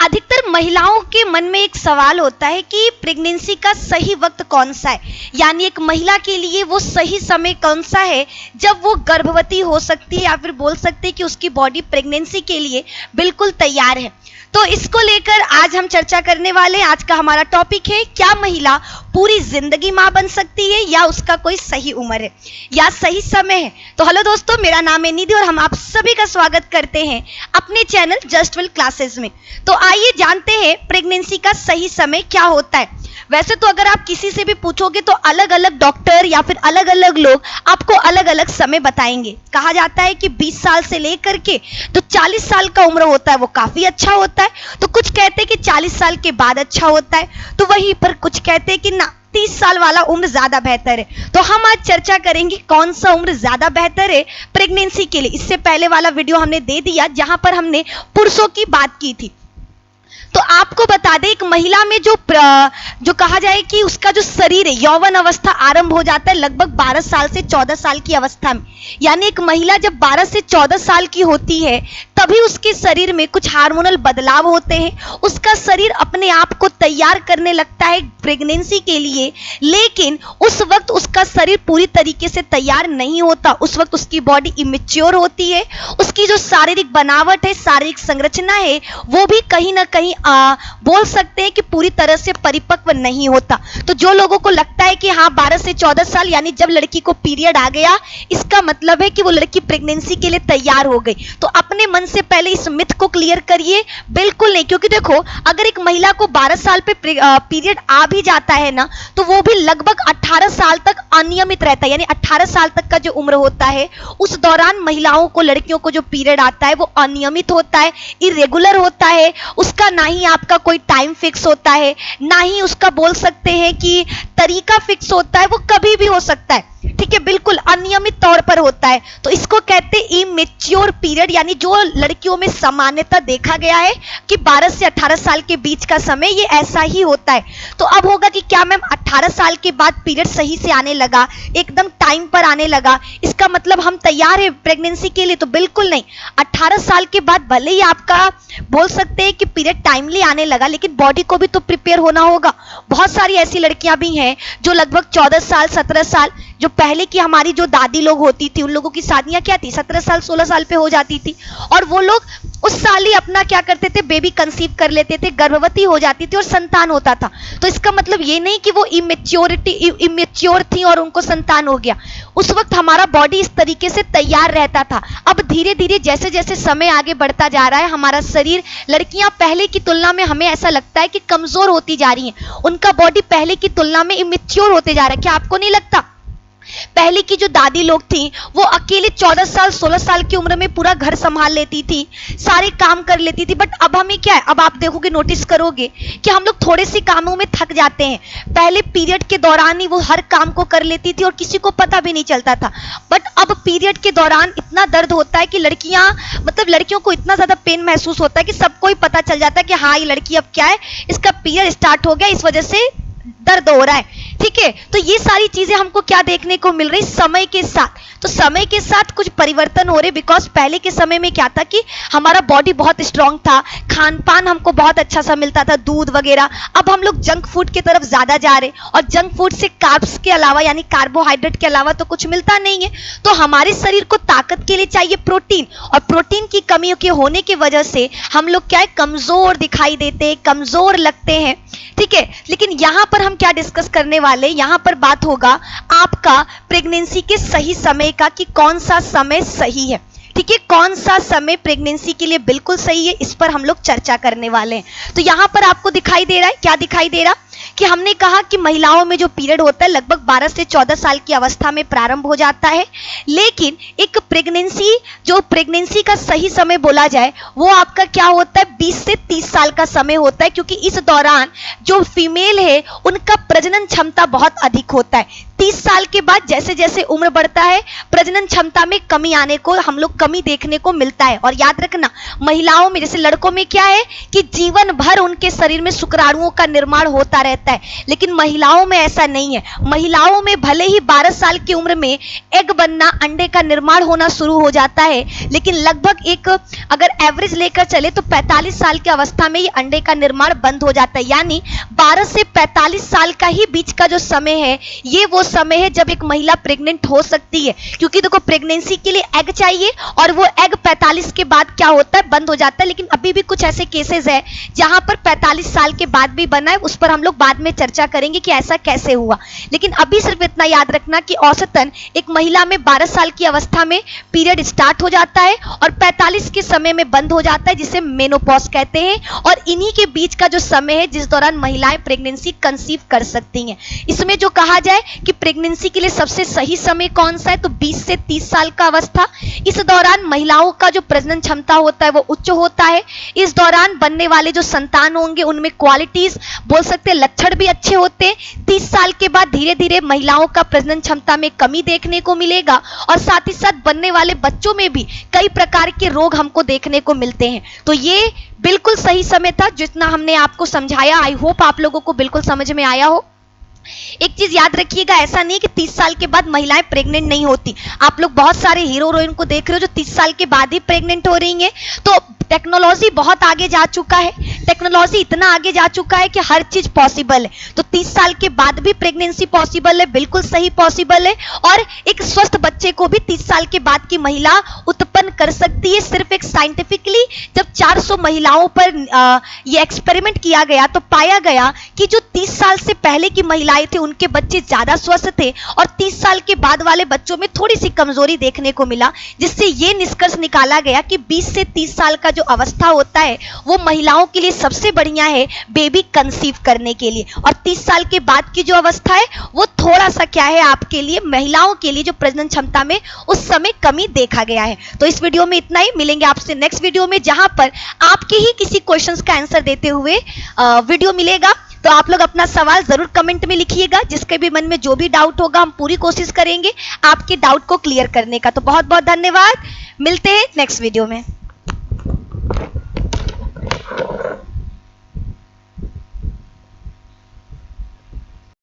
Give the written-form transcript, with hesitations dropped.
अधिकतर महिलाओं के मन में एक सवाल होता है कि प्रेगनेंसी का सही वक्त कौन सा है, यानी एक महिला के लिए वो सही समय कौन सा है जब वो गर्भवती हो सकती है या फिर बोल सकते हैं कि उसकी बॉडी प्रेगनेंसी के लिए बिल्कुल तैयार है। तो इसको लेकर आज हम चर्चा करने वाले हैं। आज का हमारा टॉपिक है, क्या महिला पूरी जिंदगी मां बन सकती है या उसका कोई सही उम्र है या सही समय है। तो हेलो दोस्तों, मेरा नाम है निधि और हम आप सभी का स्वागत करते हैं अपने चैनल जस्ट वेल क्लासेस में। तो आइए जानते हैं प्रेगनेंसी का सही समय क्या होता है। वैसे तो अगर आप किसी से भी पूछोगे तो अलग अलग डॉक्टर या फिर अलग अलग लोग आपको अलग अलग समय बताएंगे। कहा जाता है कि 20 साल से लेकर के तो 40 साल का उम्र होता है वो काफी अच्छा होता है, तो कुछ कहते हैं कि 40 साल के बाद अच्छा होता है, तो वहीं पर कुछ कहते हैं कि ना 30 साल वाला उम्र ज्यादा बेहतर है। तो हम आज चर्चा करेंगे कौन सा उम्र ज्यादा बेहतर है प्रेगनेंसी के लिए। इससे पहले वाला वीडियो हमने दे दिया जहां पर हमने पुरुषों की बात की थी। तो आपको बता दें, एक महिला में जो कहा जाए कि उसका जो शरीर है यौवन अवस्था आरंभ हो जाता है लगभग 12 साल से 14 साल की अवस्था में। यानी एक महिला जब 12 से 14 साल की होती है तभी उसके शरीर में कुछ हार्मोनल बदलाव होते हैं, उसका शरीर अपने आप को तैयार करने लगता है प्रेगनेंसी के लिए। लेकिन उस वक्त उसका शरीर पूरी तरीके से तैयार नहीं होता, उस वक्त उसकी बॉडी इमेच्योर होती है, उसकी जो शारीरिक बनावट है, शारीरिक संरचना है, वो भी कहीं ना कहीं बोल सकते हैं कि पूरी तरह से परिपक्व नहीं होता। तो जो लोगों को लगता है कि हाँ 12 से 14 साल यानी जब लड़की को पीरियड आ गया इसका मतलब है कि वो लड़की प्रेगनेंसी के लिए तैयार हो गई, तो अपने मन से पहले इस मिथ को क्लियर करिए। बिल्कुल नहीं, क्योंकि देखो अगर एक महिला को 12 साल पे पीरियड आ भी जाता है ना तो वो भी लगभग 18 साल तक अनियमित रहता है। यानी 18 साल तक का जो उम्र होता है उस दौरान महिलाओं को, लड़कियों को जो पीरियड आता है वो अनियमित होता है, इरेगुलर होता है। उसका ना ही आपका कोई टाइम फिक्स होता है, ना ही उसका बोल सकते हैं कि तरीका फिक्स होता है, वो कभी भी हो सकता है। ठीक है, बिल्कुल अनियमित तौर पर होता है। तो इसको कहते हैं इमेच्योर पीरियड, यानी जो लड़कियों में सामान्यतः देखा गया है कि 12 से 18 साल के बीच का समय ये ऐसा ही होता है। तो अब होगा कि क्या मैम 18 साल के बाद पीरियड सही से आने लगा, एकदम टाइम पर आने लगा, इसका मतलब हम तैयार है प्रेगनेंसी के लिए? तो बिल्कुल नहीं। 18 साल के बाद भले ही आपका बोल सकते हैं कि पीरियड टाइमली आने लगा, लेकिन बॉडी को भी तो प्रिपेयर होना होगा। बहुत सारी ऐसी लड़कियां भी हैं जो लगभग 14 साल 17 साल, जो पहले की हमारी जो दादी लोग होती थी उन लोगों की शादियां क्या थी 17 साल 16 साल पे हो जाती थी, और वो लोग उस साल ही अपना क्या करते थे, बेबी कंसीव कर लेते थे, गर्भवती हो जाती थी और संतान होता था। तो इसका मतलब ये नहीं कि वो इमेच्योर थी और उनको संतान हो गया। उस वक्त हमारा बॉडी इस तरीके से तैयार रहता था। अब धीरे धीरे जैसे जैसे समय आगे बढ़ता जा रहा है हमारा शरीर, लड़कियां पहले की तुलना में हमें ऐसा लगता है कि कमजोर होती जा रही हैं, उनका बॉडी पहले की तुलना में इमेच्योर होते जा रहा है। क्या आपको नहीं लगता? पहले की जो दादी लोग थी वो अकेले 14 साल 16 साल की उम्र में पूरा घर संभाल लेती थी, सारे काम कर लेती थी। बट अब हमें क्या है, अब आप देखोगे, नोटिस करोगे कि हम लोग थोड़े से कामों में थक जाते हैं। पहले पीरियड के दौरान ही वो हर काम को कर लेती थी और किसी को पता भी नहीं चलता था। बट अब पीरियड के दौरान इतना दर्द होता है कि लड़कियों को इतना ज्यादा पेन महसूस होता है कि सबको ही पता चल जाता है कि हाँ ये लड़की अब क्या है, इसका पीरियड स्टार्ट हो गया, इस वजह से दर्द हो रहा है। ठीक है, तो ये सारी चीजें हमको क्या देखने को मिल रही समय के साथ। तो समय के साथ कुछ परिवर्तन हो रहे, बिकॉज पहले के समय में क्या था कि हमारा बॉडी बहुत स्ट्रांग था, खान पान हमको बहुत अच्छा सा मिलता था, दूध वगैरह। अब हम लोग जंक फूड की तरफ ज्यादा जा रहे, और जंक फूड से कार्ब्स के अलावा यानी कार्बोहाइड्रेट के अलावा तो कुछ मिलता नहीं है। तो हमारे शरीर को ताकत के लिए चाहिए प्रोटीन, और प्रोटीन की कमी के होने की वजह से हम लोग क्या है, कमजोर दिखाई देते हैं, कमजोर लगते हैं। ठीक है, लेकिन यहां पर हम क्या डिस्कस करने वाले, यहां पर बात होगा आपका प्रेगनेंसी के सही समय का, कि कौन सा समय सही है। ठीक है, कौन सा समय प्रेगनेंसी के लिए बिल्कुल सही है, इस पर हम लोग चर्चा करने वाले हैं। तो यहां पर आपको दिखाई दे रहा है, क्या दिखाई दे रहा कि हमने कहा कि महिलाओं में जो पीरियड होता है लगभग 12 से 14 साल की अवस्था में प्रारंभ हो जाता है। लेकिन एक प्रेगनेंसी का सही समय बोला जाए वो आपका क्या होता है, 20 से 30 साल का समय होता है, क्योंकि इस दौरान जो फीमेल है उनका प्रजनन क्षमता बहुत अधिक होता है। 30 साल के बाद जैसे जैसे उम्र बढ़ता है प्रजनन क्षमता में कमी आने को हम लोग कमी देखने को मिलता है। और याद रखना, महिलाओं में जैसे लड़कों में क्या है कि जीवन भर उनके शरीर में शुक्राणुओं का निर्माण होता रहता है, लेकिन महिलाओं में ऐसा नहीं है। महिलाओं में भले ही 12 साल की उम्र में एग बनना, अंडे का निर्माण होना शुरू हो जाता है, लेकिन लगभग एक अगर एवरेज लेकर चले तो 45 साल की अवस्था में ये अंडे का निर्माण बंद हो जाता है। यानी 12 से 45 साल का ही बीच का जो समय है, ये वो समय है जब एक महिला प्रेग्नेंट हो सकती है। क्योंकि देखो, प्रेगनेंसी के लिए एग चाहिए और वो एग 45 के बाद क्या होता है, बंद हो जाता है। लेकिन अभी भी कुछ ऐसे केसेस है जहां पर 45 साल के बाद भी बना है, उस पर हम लोग बाद में चर्चा करेंगे कि ऐसा कैसे हुआ। लेकिन अभी सिर्फ इतना याद रखना कि औसतन एक महिला में 12 साल की अवस्था में पीरियड स्टार्ट हो जाता है और 45 के समय में बंद हो जाता है, जिसे मेनोपॉज कहते हैं। और इन्हीं के बीच का जो समय है जिस दौरान महिलाएं प्रेगनेंसी कंसीव कर सकती हैं। इसमें जो कहा जाए कि प्रेगनेंसी के लिए सबसे सही समय कौन सा है, तो 20 से 30 साल का अवस्था। इस दौरान महिलाओं का जो प्रजनन क्षमता होता है वो उच्च होता है। इस दौरान बनने वाले जो संतान होंगे उनमें क्वालिटीज बोल सकते हैं, लक्षण भी अच्छे होते हैं। 30 साल के बाद धीरे धीरे महिलाओं का प्रजनन क्षमता में कमी देखने को मिलेगा और साथ ही साथ बनने वाले बच्चों में भी कई प्रकार के रोग हमको देखने को मिलते हैं। तो ये बिल्कुल सही समय था जितना हमने आपको समझाया। आई होप आप लोगों को बिल्कुल समझ में आया हो। एक चीज याद रखिएगा, ऐसा नहीं कि 30 साल के बाद महिलाएं प्रेग्नेंट नहीं होती। आप लोग बहुत सारे हीरो हीरोइन को देख रहे हो जो 30 साल के बाद ही प्रेग्नेंट हो रही हैं। तो टेक्नोलॉजी बहुत आगे जा चुका है, टेक्नोलॉजी इतना आगे जा चुका है कि हर चीज पॉसिबल है। तो 30 साल के बाद भी प्रेगनेंसी पॉसिबल है, बिल्कुल सही पॉसिबल है। और एक स्वस्थ बच्चे को भी 30 साल के बाद की महिला उत्पन्न कर सकती है। सिर्फ एक साइंटिफिकली जब 400 महिलाओं पर ये एक्सपेरिमेंट किया गया तो पाया गया कि जो 30 साल से पहले की महिलाएं थे उनके बच्चे ज्यादा स्वस्थ थे और 30 साल के बाद वाले बच्चों में थोड़ी सी कमजोरी देखने को मिला, जिससे ये निष्कर्ष निकाला गया कि 20 से 30 साल का जो अवस्था होता है वो महिलाओं के लिए सबसे बढ़िया है बेबी कंसीव करने के लिए। और 30 साल के बाद की जो अवस्था है वो थोड़ा सा क्या है आपके लिए, महिलाओं के लिए जो प्रजनन क्षमता में उस समय कमी देखा गया है। तो इस वीडियो में इतना ही, मिलेंगे आपसे नेक्स्ट वीडियो में जहां पर आपके ही किसी क्वेश्चंस का आंसर देते हुए वीडियो मिलेगा। तो आप लोग अपना सवाल जरूर कमेंट में लिखिएगा, जिसके भी मन में जो भी डाउट होगा हम पूरी कोशिश करेंगे आपके डाउट को क्लियर करने का। तो बहुत बहुत धन्यवाद, मिलते हैं नेक्स्ट वीडियो में।